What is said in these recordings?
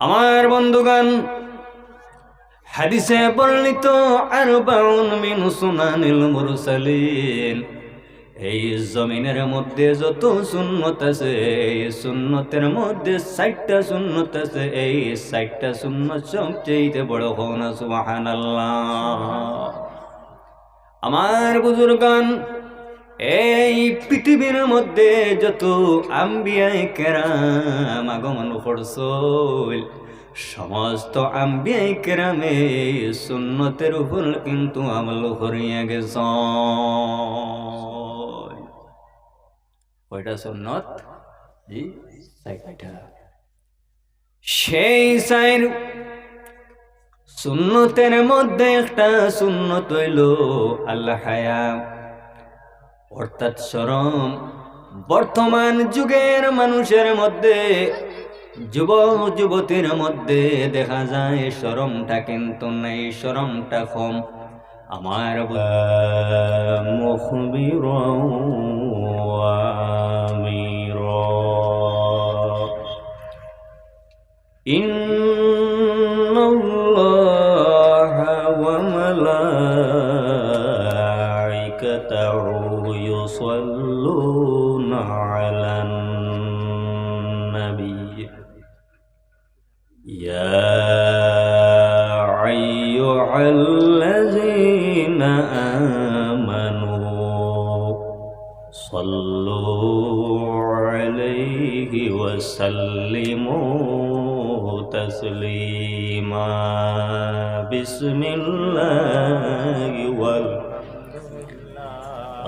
আমার বন্ধুগণ, হাদিসে বর্ণিত আরবাউন মিন সুনানিল মুরসালিন, এই জমিনের মধ্যে যত সুন্নত আছে, এই সুন্নতের মধ্যে 60টা সুন্নত আছে। এই 60টা সুন্নত সবচেয়ে বড় হন সুবহানাল্লাহ। আমার বুজুর্গান, এই পৃথিবীর মধ্যে যত আম্বিয়ায়ে কেরাম আগমন করছিল, সমস্ত আম্বিয়ায়ে কেরামে সুন্নতের উপর কিন্তু আমল করিয়া গেছে। কয়টা সুন্নত? জি, 60টা। সেই সাইর সুন্নতের মধ্যে একটা সুন্নত হইল আল হায়া, অর্থাৎ শরম। বর্তমান যুগের মানুষের মধ্যে, যুবক যুবতীর মধ্যে দেখা যায় শরমটা কিন্তু নেই, শরমটা কম। আমার মুখবির ইন্নাল্লাহা ওয়া মালাইকাতাহু ইউসাল্লুনা আলান নবী ইয়া আইয়ুহাল্লাযীনা আমানু সাল্লু আলাইহি ওয়া সাল্লিমু তাসলিমা। বিসমিল্লাহি ওয়াল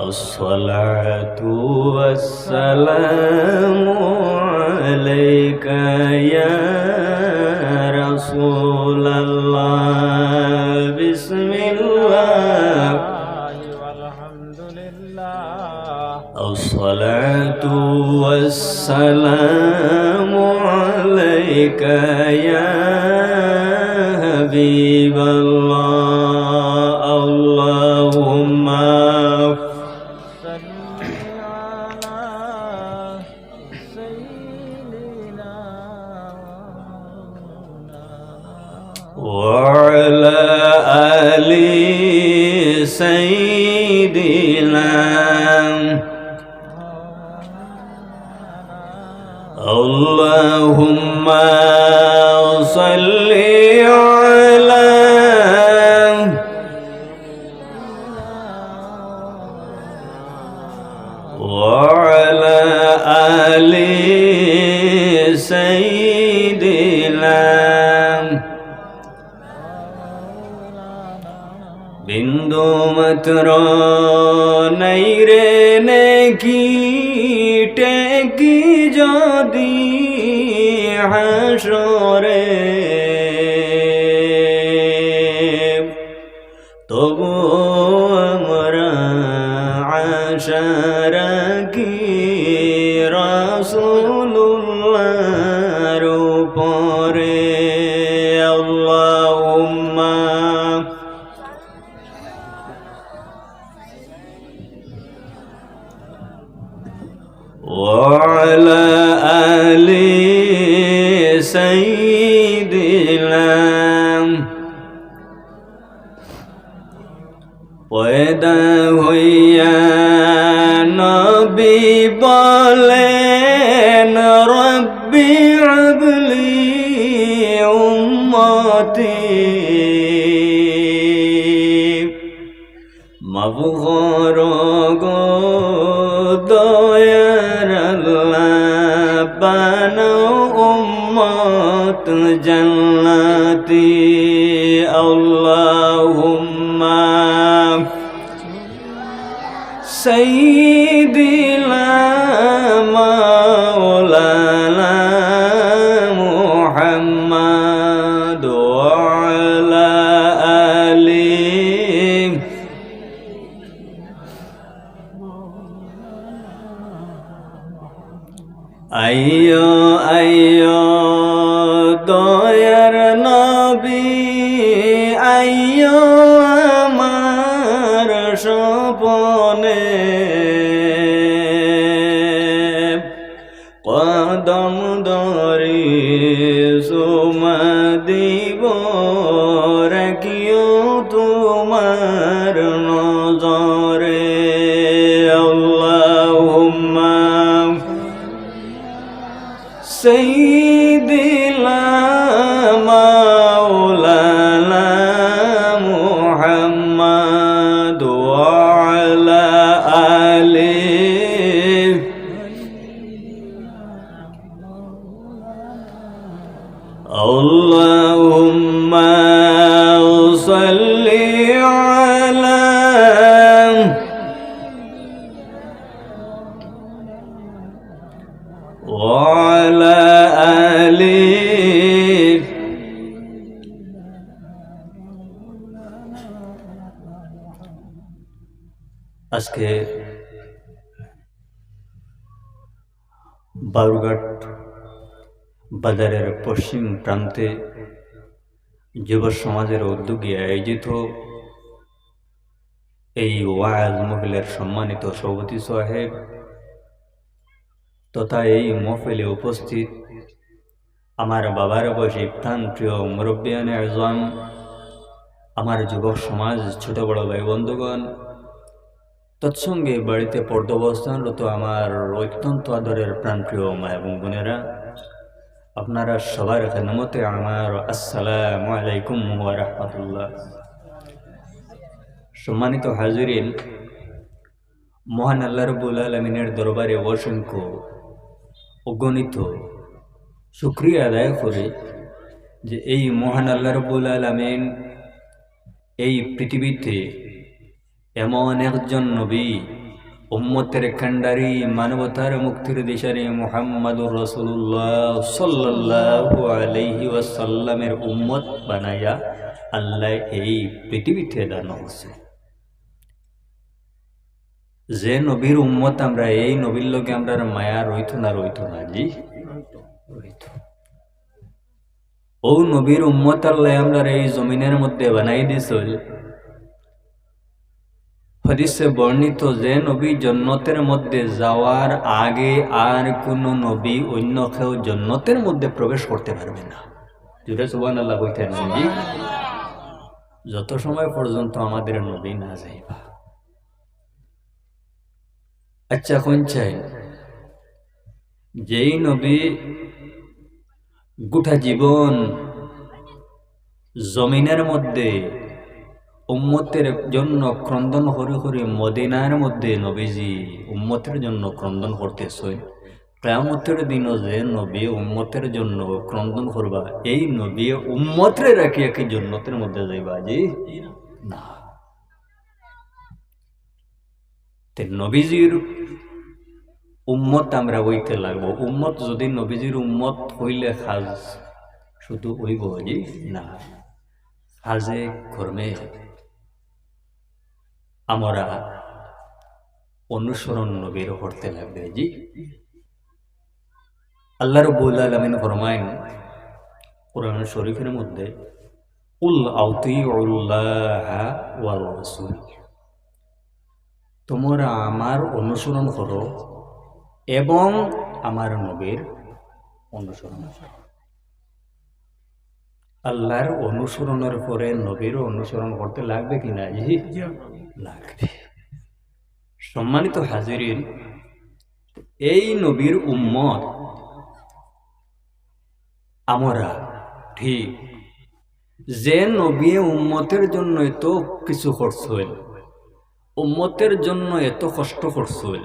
আসসালাতু ওয়াসসালামু আলাইকা ইয়া রাসূলাল্লাহ। বিসমিল্লাহ আলহামদুলিল্লাহ আসসালাতু ওয়াসসালামু আলাইকা ইয়া হাবিবাল্লাহ। আল্লাহুম্মা وعلى آل سيدنا اللهم صل على وعلى آل سيدنا বিন্দু মাত্র নাই রে নেকি টেকি যদি হাসরে, তবু আমরা আশা রাখি রাসূলুল্লাহর উপরে। আল্লাহুম্মা وعلى آل سيدنا পয়দা হইয়া নবী বলেন রব্বি আবলি উম্মতি মাবগর গো দয়ার আল্লাহ বানাও উম্মত জান্নাতি। আল্লাহুম্মা সাইয়্যিদিনা মাওলানা মুহাম্মদ ওয়া আলা আলিহি আইয়ো আইয়ো দয়ার নবী আইয়ো আমার স্বপনে, কদম ধরি সুমা দিব রাখিও তোমার নজরে আল্লাহুম্মা সাইয়্যিদিনা মাওলানা মুহাম্মাদ ওয়া আলা আলিহি আল্লাহুম্মা সাল্লি আলা ওয়া আলা আলিহি আজকে বালুরঘাট বাজারের পশ্চিম প্রান্তে যুব সমাজের উদ্যোগে আয়োজিত এই ওয়াজ মহফিলের সম্মানিত সভাপতি সাহেব তথা এই মহফিলে উপস্থিত আমার বাবার বয়সী প্রাণ প্রিয় মুরব্বিয়ানে আজম, আমার যুবক সমাজ, ছোট বড় ভাই বন্ধুগণ, তৎসঙ্গে বাড়িতে পর্যবস্থানরত আমার অত্যন্ত আদরের প্রাণপ্রিয় মা এবং বোনেরা, আপনারা সবার খেদমতে আমার আসসালামু আলাইকুম ওয়া রাহমাতুল্লাহ। সম্মানিত হাজিরিন, মহান আল্লাহ রাব্বুল আলামিনের দরবারে অসংখ্য অগণিত শুকরিয়া আদায় করে যে এই মহান আল্লাহ রাব্বুল আলামিন এই পৃথিবীতে এমন একজন নবী, উম্মতের কান্ডারি, মানবতার মুক্তির দিশারি মুহাম্মাদুর রাসূলুল্লাহ সাল্লাল্লাহু আলাইহি ওয়াসাল্লামের উম্মত বানাইয়া আল্লাহ এই পৃথিবীতে দান করছে। যে নবীর উম্মত আমরা, এই নবীর লোকে আমরা মায়া রইত না জি রইত। ও নবীর উম্মত আল্লাহ আমরা এই জমিনের মধ্যে বানাই দিয়েছিল। হাদিসে বর্ণিত যে নবী জান্নাতের মধ্যে যাওয়ার আগে আর কোন নবী অন্য কেউ জান্নাতের মধ্যে প্রবেশ করতে পারবে না। জুড়ে সুবহানাল্লাহ কইতেন জি। যত সময় পর্যন্ত আমাদের নবী না যাইবা। আচ্ছা, কোন চাই যেই নবী গোটা জীবন জমিনের মধ্যে উম্মতের জন্য ক্রন্দন করে করে মদিনার মধ্যে নবীজি উম্মতের জন্য ক্রন্দন করতেছে, কিয়ামতের দিনও যে নবী উম্মতের জন্য ক্রন্দন করবা, এই নবী উম্মতরে রাখিয়া কি জান্নাতের মধ্যে যাইবা জি না। তে নবীজির উম্মত আমরা হইতে লাগবো। উম্মত যদি নবীজির উম্মত হইলে খাজ শুধু হইব জি না, খাজে কর্মে আমরা অনুসরণ নবীর করতে লাগবে জি। আল্লাহ রাব্বুল আলামিন ফরমায়েন কোরআন শরীফের মধ্যে, কুল আতিউল্লাহা ওয়া রাসূল, তোমরা আমার অনুসরণ করো এবং আমার নবীর অনুসরণ করো। আল্লাহর অনুসরণের পরে নবীর অনুসরণ করতে লাগবে কিনা জি লাগবে। সম্মানিত হাজিরিন, এই নবীর উম্মত আমরা ঠিক যে নবী উম্মতের জন্য এত কিছু করছেন, উম্মতের জন্য এত কষ্ট করছেন,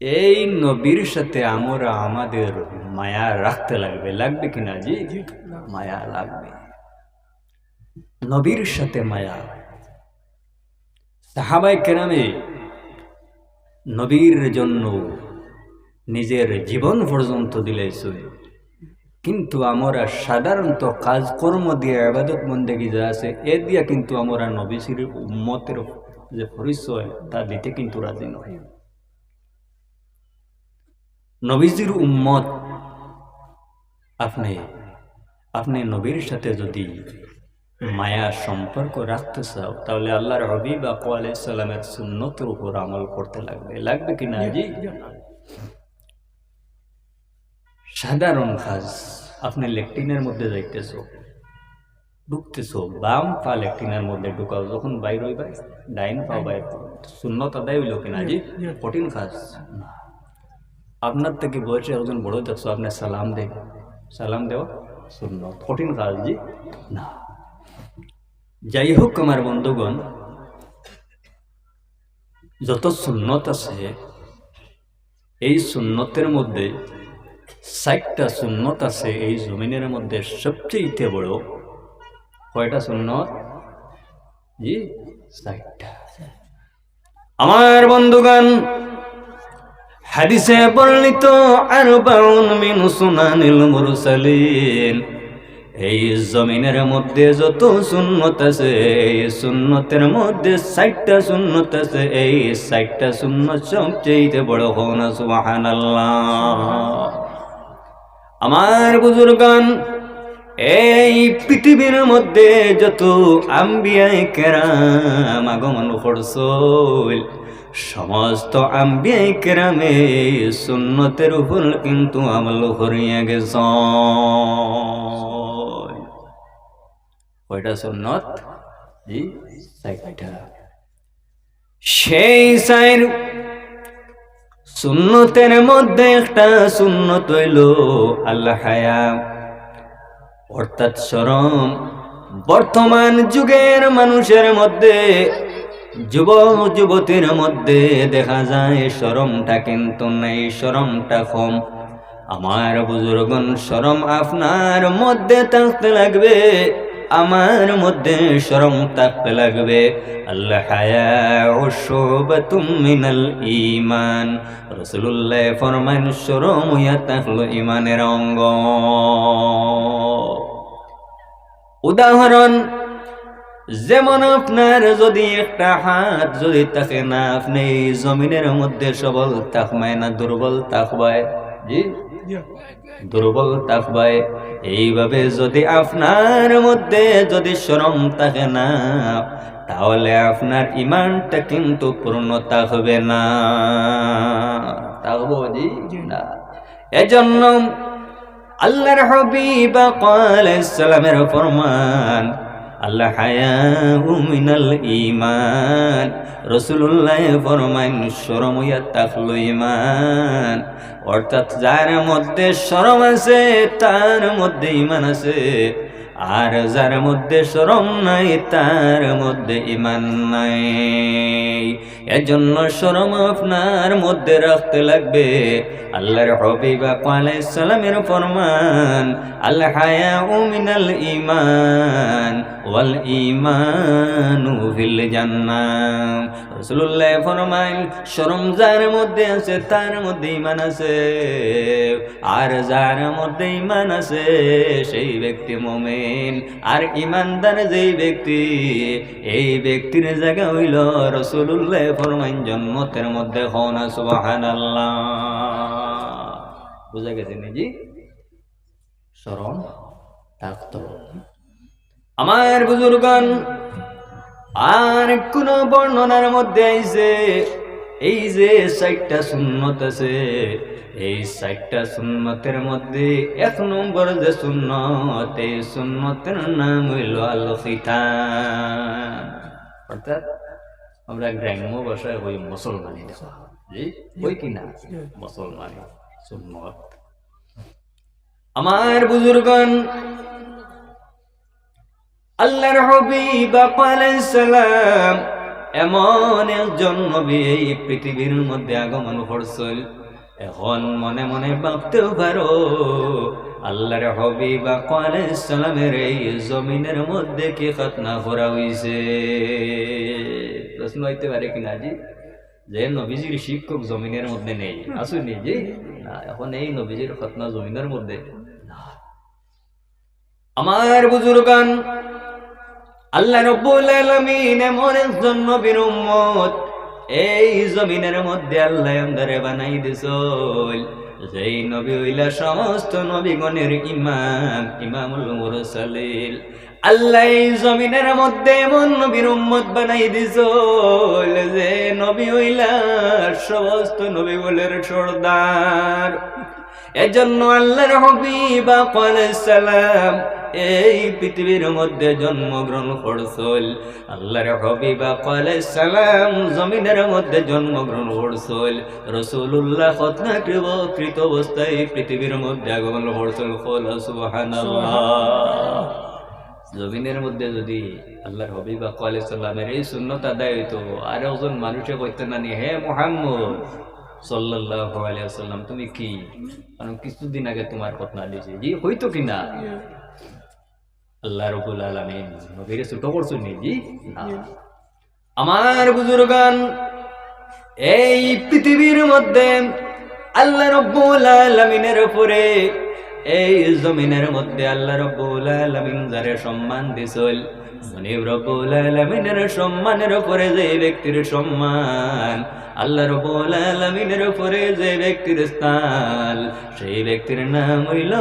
এই নবীর সাথে আমরা আমাদের মায়া রাখতে লাগবে। লাগবে কিনা জি মায়া লাগবে। নবীর সাথে মায়া। সাহাবায়ে কেরামে নবীর জন্য নিজের জীবন পর্যন্ত দিলেছেন, কিন্তু আমরা সাধারণত কাজকর্ম দিয়ে ইবাদত বন্দেগী যা আছে এ দিয়া কিন্তু আমরা নবীর উম্মতের যে পরিচয় তা দিতে কিন্তু রাজি নয়। নবীজির উম্মত আপনি নবীর সাথে যদি মায়া সম্পর্ক রাখতে চাও, তাহলে আল্লাহর হাবিব আলাইহিস সালামের সুন্নতের উপর আমল করতে লাগবে। লাগবে কিনা জি। সাধারণ কাজ। আপনি ল্যাট্রিনের মধ্যে যাইতেছো, ঢুকতেছো, বাম পা ল্যাট্রিনের মধ্যে ঢুকাও, যখন বাইর হইবা ডাইন পা বাইর করো। সুন্নত আদায় হইল কিনা জি? কঠিন কাজ না। আপনার থেকে বয়সে একজন বড় দেখছো, আপনি সালাম দেন, সালাম দেওয়া সুন্নত, কঠিন কাজ জি না। যাই হোক আমার বন্ধুগণ, যত সুন্নত আছে এই সুন্নতের মধ্যে 60টা সুন্নত আছে এই জমিনের মধ্যে সবচেয়ে বড়। কয়টা সুন্নত জি? 60টা। আমার বন্ধুগণ, হাদিসে বর্ণিত আরবাউন মিন সুনানিল মুরসালিন, এই জমিনের মধ্যে যত সুন্নত আছে এই সুন্নতের মধ্যে 60টা সুন্নত আছে। এই 60টা সুন্নত সবচেয়ে বড় হন সুবহানাল্লাহ। আমার বুজুর্গান, এই পৃথিবীর মধ্যে যত আম্বিয়ায়ে কেরাম আগমন করছিল, সমস্ত আম্বিয়ায়ে কেরামে সুন্নতের উপর কিন্তু আমল করিয়া গেছে। কয়টা সুন্নত জি? 60টা। সেই সাইর সুন্নতের মধ্যে একটা সুন্নত হইল আল হায়া, অর্থাৎ শরম। বর্তমান যুগের মানুষের মধ্যে, যুবক যুবতীর মধ্যে দেখা যায় শরমটা কিন্তু নেই, শরমটা কম। আমার বুজুর্গন, শরম আপনার মধ্যে থাকতে লাগবে, আমার মধ্যে শরম থাকতে লাগবে। আল্লাহ হায়াউ শুবাতুম মিনাল ঈমান, রাসূলুল্লাহ ফরমান শরম হইয়া থাকলো ঈমানের অঙ্গ। উদাহরণ, যেমন আপনার যদি একটা হাত যদি থাকে না, আপনি এই জমিনের মধ্যে সবল থাকবায় না দুর্বল থাকবায় জি? দুর্বল থাকবায়। এইভাবে যদি আপনার মধ্যে যদি শরম থাকে না, তাহলে আপনার ইমানটা কিন্তু পূর্ণ থাকবে না। থাকবো জি না। এজন্য আল্লাহর হাবিব আলাইহিস সালামের ফরমান, আল্লাহ হায়াউ মিনাল ঈমান, রাসূলুল্লাহ ফরমান শরম হইয়া থাকলো ঈমান। অর্থাৎ যার মধ্যে শরম আছে তার মধ্যে ঈমান আছে, আর যার মধ্যে শরম নাই তার মধ্যে ঈমান নাই। এজন্য শরম আপনার মধ্যে রাখতে লাগবে। আল্লাহর হাবিব আলাইহিস সালামের ফরমান, আল হায়াউ মিনাল ঈমান ওয়াল ঈমানু ফিল জান্নাহ। রাসূলুল্লাহ ফরমান শরম যার মধ্যে আছে তার মধ্যে ঈমান আছে, আর যার মধ্যে ঈমান আছে সেই ব্যক্তি মুমিন। আর ঈমানদার যেই ব্যক্তি, এই ব্যক্তির জায়গা হইল রাসূলুল্লাহ ফরমান জান্নাতের মধ্যে হন সুবহানাল্লাহ। বুঝা গেছে নাকি? শরম থাকতো। আমার বুজুর্গান, আর কোন বর্ণনার মধ্যে আইছে এই যে 60টা সুন্নত আছে, এই 60টা সুন্নতের মধ্যে 1 নম্বর যে সুন্নত, এই সুন্নতের নাম হইল আল খিতান। অর্থাৎ আমরা গ্রাম্য ভাষায় ওই মুসলমানি দেখা জি, ওই কিনা মুসলমানি সুন্নত। আমার বুজুর্গান, আল্লাহর হাবিব আলাইহিস সালাম এমন একজন নবী এই পৃথিবীর মধ্যে আগমন করছেন। এখন মনে মনে ভাবতেও পারো, আল্লাহর হাবিব আলাইহিস সালামের এই জমিনের মধ্যে কি খাতনা করা হইছে? প্রশ্ন হইতে পারে কিনা জি? যে নবীজির শিক্ষক জমিনের মধ্যে নেই, আসুনি জি না, এখন এই নবীজির খাতনা জমিনের মধ্যে না। আমার বুজুর্গান, আল্লাহ রাব্বুল আলামিন এমন একজন নবীর উম্মত এই জমিনের মধ্যে আল্লাহ আমদারে বানাই দিছিল, যেই নবী হইলা সমস্ত নবীগণের ইমাম, ইমামুল মুরসালিন। আল্লাহ এই জমিনের মধ্যে এমন নবীর উম্মত বানাই দিছিল, যে নবী হইলা সমস্ত নবীগণের সর্দার। এজন্য আল্লাহর হাবিব আলাইহিস সালাম এই পৃথিবীর মধ্যে জন্মগ্রহণ করছিল। আল্লাহর হাবিব আলাইহিস সালাম জমিনের মধ্যে জন্মগ্রহণ করছিল। রাসূলুল্লাহ খতনাকৃত অবস্থায় পৃথিবীর মধ্যে আগমন করছিল। সুবহানাল্লাহ। জমিনের মধ্যে যদি আল্লাহর হাবিব আলাইহিস সালামের এই সুন্নাত আদায় হইতো, আর একজন মানুষে কইতেন না, হে মুহাম্মদ সাল্লাল্লাহু আলাইহি ওয়াসাল্লাম তুমি কি কিছুদিন আগে তোমার খতনা দিয়েছি, জি হইতো কিনা? আল্লাহ রাব্বুল আলামিন নবীরে ছোট করছেন জি না। আমার বুজুর্গান, এই পৃথিবীর মধ্যে আল্লাহ রাব্বুল আলামিনের উপরে, এই জমিনের মধ্যে আল্লাহ রাব্বুল আলামিন যারে সম্মান দিছিল, মনিব রাব্বুল আলামিনের সম্মানের উপরে যে ব্যক্তির সম্মান, আল্লাহ রাব্বুল আলামিনের উপরে যে ব্যক্তির স্থান, সেই ব্যক্তির নাম হইল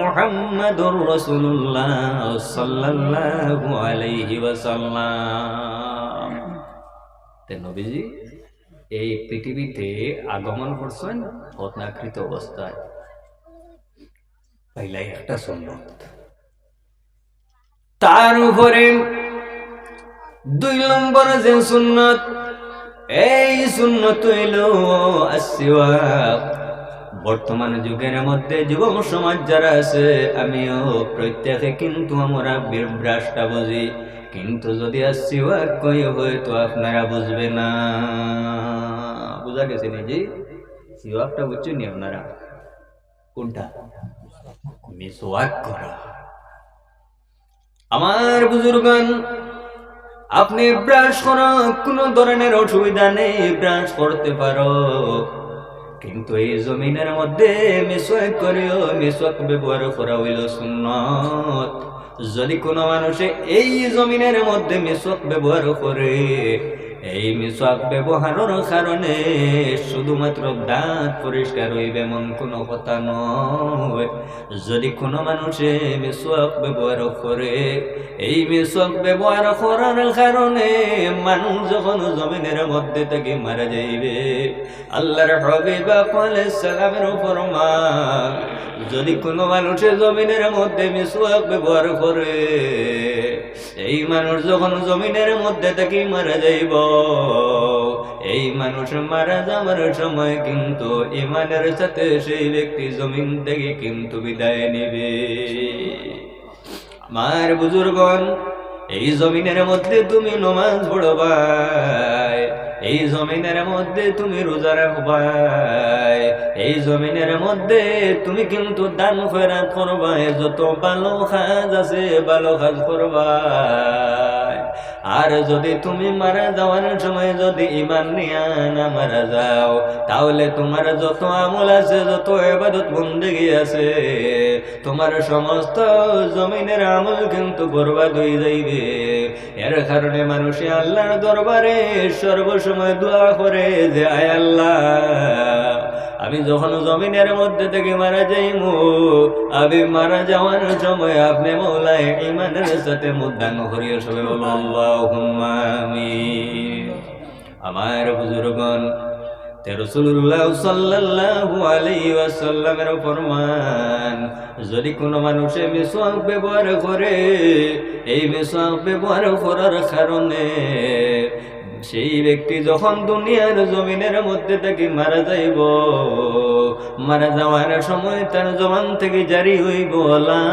মুহাম্মাদুর রাসূলুল্লাহ সাল্লাল্লাহু আলাইহি ওয়াসাল্লাম। তে নবীজি এই পৃথিবীতে আগমন করছেন খতনাকৃত অবস্থায়। পাইলাই একটা সুন্নত। তার উপরে 2 নম্বর যে সুন্নত, এই সুন্নত হইল আসওয়াক। বর্তমান যুগের মধ্যে যুবক সমাজ যারা আছে, আমিও প্রত্যেকে কিন্তু আমরা ব্রাশটা বুঝি, কিন্তু যদি আসওয়াক কই হয়তো আপনারা বুঝবে না। বুঝা গেছে নাকি? সিওয়াকটা বুঝছেন নি আপনারা? কোনটা? মিসওয়াক করা। আমার বুজুর্গান, আপনি ব্রাশ করা কোনো ধরনের অসুবিধা নেই, ব্রাশ করতে পারো, কিন্তু এই জমিনের মধ্যে মিসওয়াক করিও, মিসওয়াক ব্যবহার করা হইল সুন্নত। যদি কোনো মানুষে এই জমিনের মধ্যে মিসওয়াক ব্যবহার করে, এই মিসওয়াক ব্যবহারের কারণে শুধুমাত্র দাঁত পরিষ্কার হইবে এমন কোনো কথা নয়। যদি কোনো মানুষে মিসওয়াক ব্যবহার করে, এই মিসওয়াক ব্যবহার করার কারণে মানুষ যখন জমিনের মধ্যে থেকে মারা যাইবে, আল্লাহর হাবিব আলাইহিস সালামের ফরমান, যদি কোনো মানুষে জমিনের মধ্যে মিসওয়াক ব্যবহার করে, এই মানুষ যখন জমিনের মধ্যে থেকে মারা যাইব, এই মানুষ মারা যাওয়ার সময় কিন্তু ঈমানের সাথে সেই ব্যক্তি জমিন থেকে কিন্তু বিদায় নেবে। আমার বুজুর্গণ, এই জমিনের মধ্যে তুমি নামাজ পড়বাই, এই জমিনের মধ্যে তুমি রোজা রাখবাই, এই জমিনের মধ্যে তুমি কিন্তু দান খয়রাত করবাই, যত ভালো কাজ আছে ভালো কাজ করবাই। আর যদি তুমি মারা যাওয়ার সময় যদি ঈমান নিয়া না মারা যাও, তাহলে তোমার যত আমল আছে, যত ইবাদত বন্দেগী আছে, তোমার সমস্ত জমিনের আমল কিন্তু বরবাদ হয়ে যাইবে। এর কারণে মানুষে আল্লাহর দরবারে সর্বসময় দোয়া করে যে, আয় আল্লাহ, আমি যখন জমিনের মধ্যে থেকে মারা যাইমু, আমি মারা যাওয়ার সময় আপনি মওলায় ঈমানের সাথে মুদান করিয়া সবাই বলো আল্লাহুম্মা আমিন। আমার বুজুর্গণ, রাসূলুল্লাহ সাল্লাল্লাহু আলাইহি ওয়াসাল্লামের ফরমান, যদি কোনো মানুষে মিসওয়াক ব্যবহার করে, এই মিসওয়াক ব্যবহার করার কারণে সেই ব্যক্তি যখন দুনিয়ার জমিনের মধ্যে থেকে মারা যাইব, মারা যাওয়ার সময় তার জবান থেকে জারি হইব লা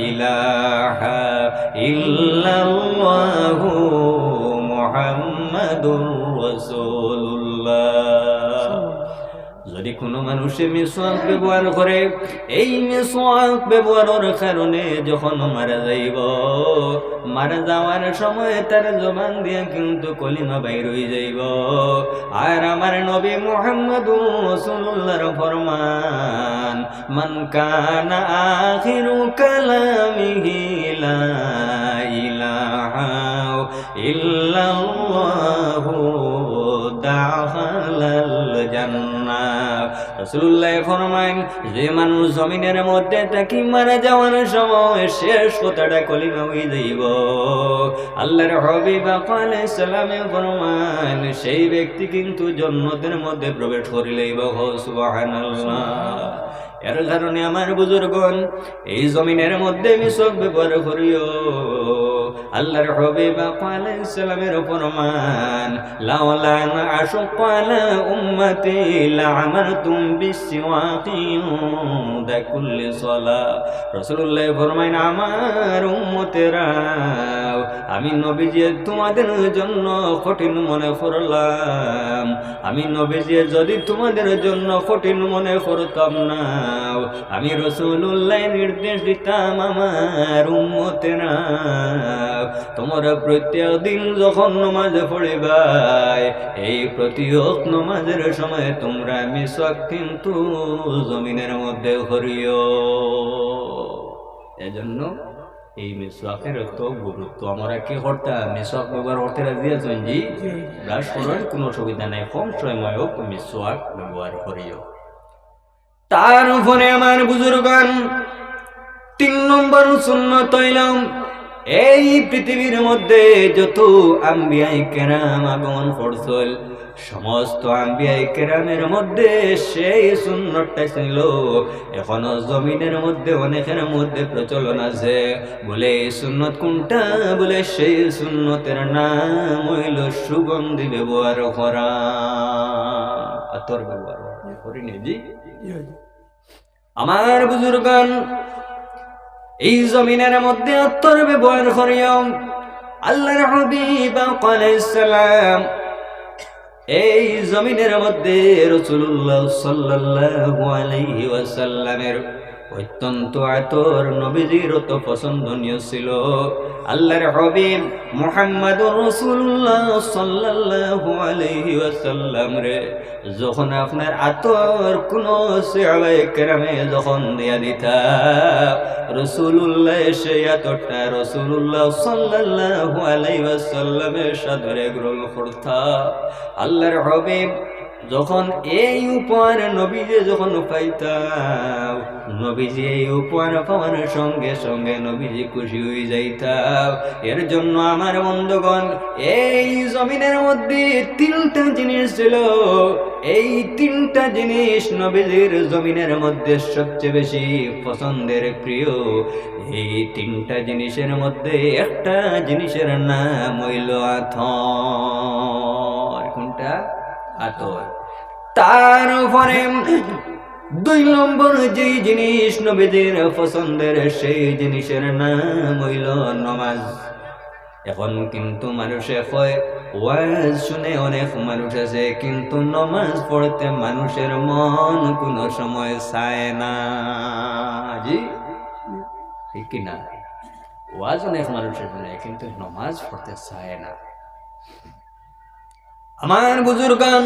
ইলাহা ইল্লাল্লাহু মুহাম্মাদুর রাসূলুল্লাহ। যদি কোনো মানুষে মিসওয়াক ব্যবহার করে, এই মিসওয়াক ব্যবহারের কারণে যখন মারা যাইব, মারা যাওয়ার সময় তার জবান দিয়ে কিন্তু কলিমা বাইর হয়ে যাইব। আর আমার নবী মুহাম্মাদুর রাসূলুল্লাহর ফরমান, মান কানা আখিরু কালামিহি লা ইলাহা ইল্লাল্লাহু দাখালাল জান্নাহ। রাসূলুল্লাহ ফরমায়, যে মানুষ জমিনের মধ্যে থাকি মারা যাওয়ার সময় শেষ কথাটা কলিমা হয়ে যাইব, আল্লাহর হাবিব আলাইহিস সালামে ফরমান, সেই ব্যক্তি কিন্তু জান্নাতের মধ্যে প্রবেশ করিলেইব। সুবহানাল্লাহ। এর কারণে আমার বুজুর্গণ, এই জমিনের মধ্যে মিশক ব্যবহার করিও। আল্লাহর হাবিব আলাইহিস সালামের ফরমান, লাউলা আন আশুক্কু আলা উম্মতি লা'আমারতুম বিসওয়াকি ইনদা কুল্লি সালাহ। রাসূলুল্লাহ ফরমায়, আমার উম্মতেরা, আমি নবীজি তোমাদের জন্য কঠিন মনে করলাম। আমি নবীজি যদি তোমাদের জন্য কঠিন মনে করতাম না, আমি রাসূলুল্লাহ নির্দেশ দিতাম, আমার উম্মতেরা, তোমরা প্রত্যেক দিন যখন নামাজ পড়িবাই, এই প্রত্যেক নামাজের সময় তোমরা মিসওয়াক কিন্তু জমিনের মধ্যে করিও। এজন্য এই মিসওয়াকের তো গুরুত্ব। আমরা কি করতাম? মিসওয়াক ব্যবহার করতে রাজি আছেন? জি, ব্রাশ করার কোনো সুবিধা নাই, কম সময় হোক মিসওয়াক ব্যবহার করিও। তার উপরে আমার বুজুর্গান 3 নম্বর সুন্নত হইল, এই পৃথিবীর মধ্যে যত আম্বিয়ায়ে কেরাম আগমন করছিল, সমস্ত আম্বিয়ায়ে কেরামের মধ্যে সেই সুন্নতটা ছিল। এখনো জমিনের মধ্যে অনেকের মধ্যে প্রচলন আছে। বলে এই সুন্নত কোনটা? বলে সেই সুন্নতের নাম হইল সুগন্ধি ব্যবহার করা, আতর ব্যবহার করি না। জি, আমার বুজুর্গান, এই জমিনের মধ্যে আতর ব্যবহার করিও। আল্লাহর হাবিব আলাইহিস সালাম এই জমিনের মধ্যে রাসূলুল্লাহ সাল্লাল্লাহু আলাইহি ওয়াসাল্লামের অত্যন্ত আতর নবীজির তো পছন্দনীয় ছিল। আল্লাহর হাবিব মুহাম্মদুর রাসূলুল্লাহ সাল্লাল্লাহু আলাইহি ওয়াসাল্লাম রে যখন আপনার আতর কোন সাহাবায়ে কেরামে যখন দিয়া দিতা, রাসূলুল্লাহ সেই আতরটা রাসূলুল্লাহ সাল্লাল্লাহু আলাইহি ওয়াসাল্লামের সাদরে গ্রহণ করতা। আল্লাহর হাবিব যখন এই উপহার নবীজি যখন পাইতাম, নবীজি এই উপহার পাওয়ার সঙ্গে সঙ্গে নবীজি খুশি হয়ে যাইতাম। এর জন্য আমার বন্ধুগণ, এই জমিনের মধ্যে 3টা জিনিস ছিল। এই 3টা জিনিস নবীজির জমিনের মধ্যে সবচেয়ে বেশি পছন্দের প্রিয়। এই 3টা জিনিসের মধ্যে একটা জিনিসের নাম হইল আতর। কোনটা? আতর। তারপরে 2 নম্বর যে জিনিস নবীজির পছন্দের, সেই জিনিসের নাম হইল নামাজ। এখন কিন্তু মানুষে কয়, ওয়াজ শুনে অনেক মানুষ আছে, কিন্তু নামাজ পড়তে মানুষের মন কোনো সময় চায় না। জি, ঠিক কিনা? ওয়াজ অনেক মানুষের শুনে, কিন্তু নামাজ পড়তে চায় না। আমার বুজুর্গান,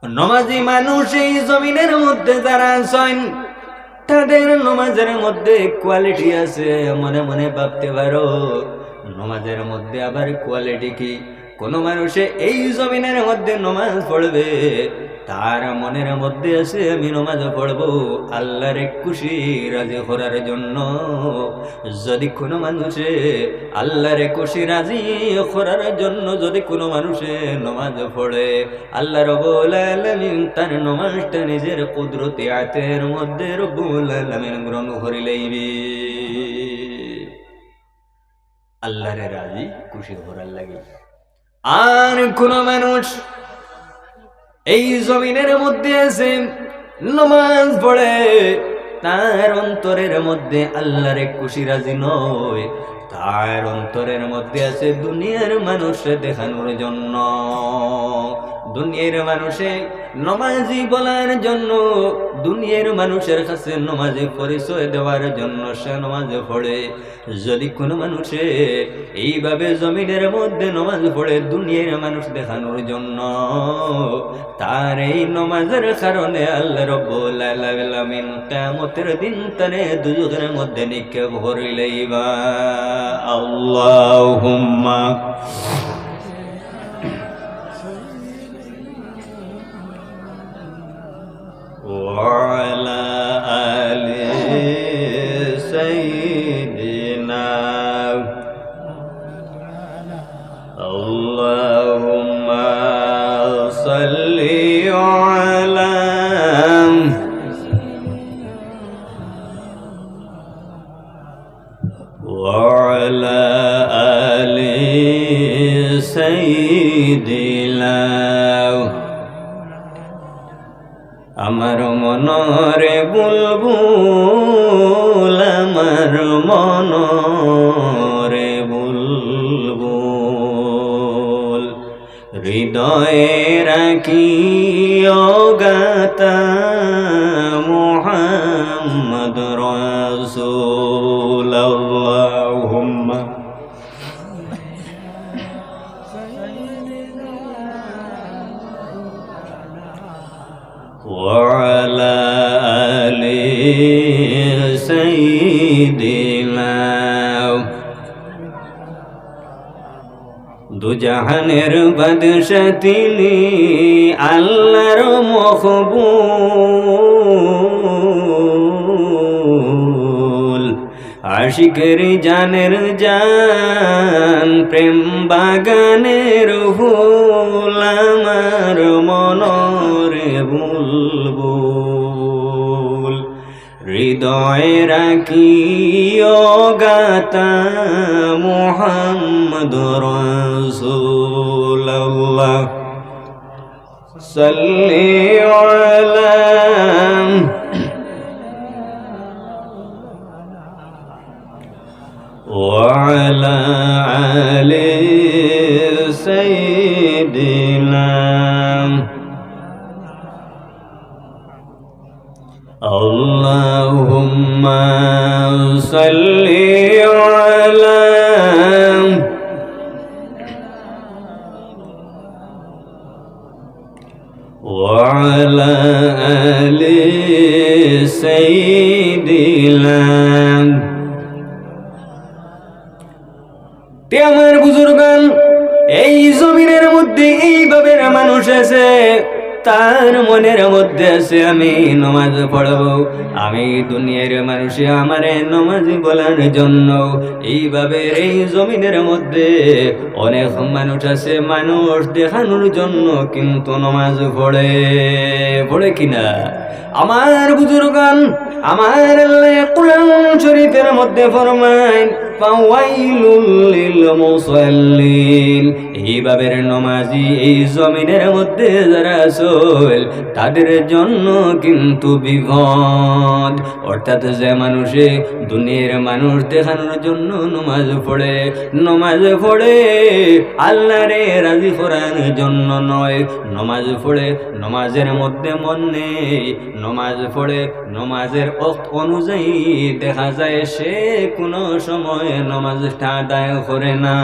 নমাজি মানুষ এই জমিনের মধ্যে যারা আছেন, তাদের নমাজের মধ্যে কোয়ালিটি আছে। মনে মনে ভাবতে পারো, নমাজের মধ্যে আবার কোয়ালিটি কি? কোন মানুষে এই জমিনের মধ্যে নমাজ পড়বে, তার মনের মধ্যে আছে আমি নমাজ পড়বো আল্লাহর খুশি রাজি করার জন্য। যদি কোনো মানুষে আল্লাহর খুশি রাজি করার জন্য যদি কোনো মানুষে নমাজ পড়ে, আল্লাহ রাব্বুল আলামিন তার নমাজটা নিজের কুদরতি হাতের মধ্যে রব্বুল আলামিন গ্রহণ করে লইবে। আল্লাহর রাজি খুশি করার লাগে। আর কোন মানুষ এই জমিনের মধ্যে আছে, নামাজ পড়ে, তার অন্তরের মধ্যে আল্লাহর খুশি রাজি নয়, তার অন্তরের মধ্যে আছে দুনিয়ার মানুষে দেখানোর জন্য। দুনিয়ার মানুষে নমাজি বলার জন্য, দুনিয়ার মানুষের কাছে নমাজি পরিচয় দেওয়ার জন্য সে নমাজে পড়ে। যদি কোনো মানুষে এইভাবে জমিনের মধ্যে নমাজ পড়ে দুনিয়ার মানুষ দেখানোর জন্য, তার এই নমাজের কারণে আল্লাহ রাব্বুল আলামিন কিয়ামতের দিন তারে দুজকের মধ্যে নিক্ষেপ করিলেইবা। আল্লাহুম্মা وعلى آل سيدنا اللهم صل على وعلى آل سيدنا আমার মনরে বুলবুল আমার মনরে বুলবুল হৃদয়ে রাখি অগাতা মুহাম্মদ রাসূল আল্লাহুম্মা وعلى آل سيدنا দুজাহানের বাদশা তিনি আল্লাহর মকবুল আশিকের জানের জান প্রেম বাগানের ফুল আমার মনরে বুলবুল হৃদয়ে রাখি অগাতা মুহাম্মদ রাসূলুল্লাহ সাল্লি আলা وعلى آل سيدنا اللهم صل على وعلى آل سيدنا আমার বুজুর্গান এই জমিনের মধ্যে এইভাবে মানুষ আছে তার মনের মধ্যে আছে আমি নামাজ পড়ব আমি দুনিয়ার মানুষে আমারে নামাজ বলার জন্য এইভাবে এই জমিনের মধ্যে অনেক মানুষ আছে মানুষ দেখানোর জন্য কিন্তু নামাজ পড়ে কিনা আমার বুজুর্গান আমার আল্লাহ কোরআন শরীফের মধ্যে ফরমায় ফাওয়াইলুল লিল মুসাল্লিন এইভাবে নামাজি এই জমিনের মধ্যে যারা আছে তাদের জন্য কিন্তু বিপদ অর্থাৎ যে মানুষে দুনিয়ার মানুষ দেখানোর জন্য নামাজ পড়ে আল্লাহরে রাজি করার জন্য নয় নামাজ পড়ে নামাজের মধ্যে মন নেই নামাজ পড়ে নামাজের ওয়াক্ত অনুযায়ী দেখা যায় সে কোনো সময় নামাজটা আদায় করে না।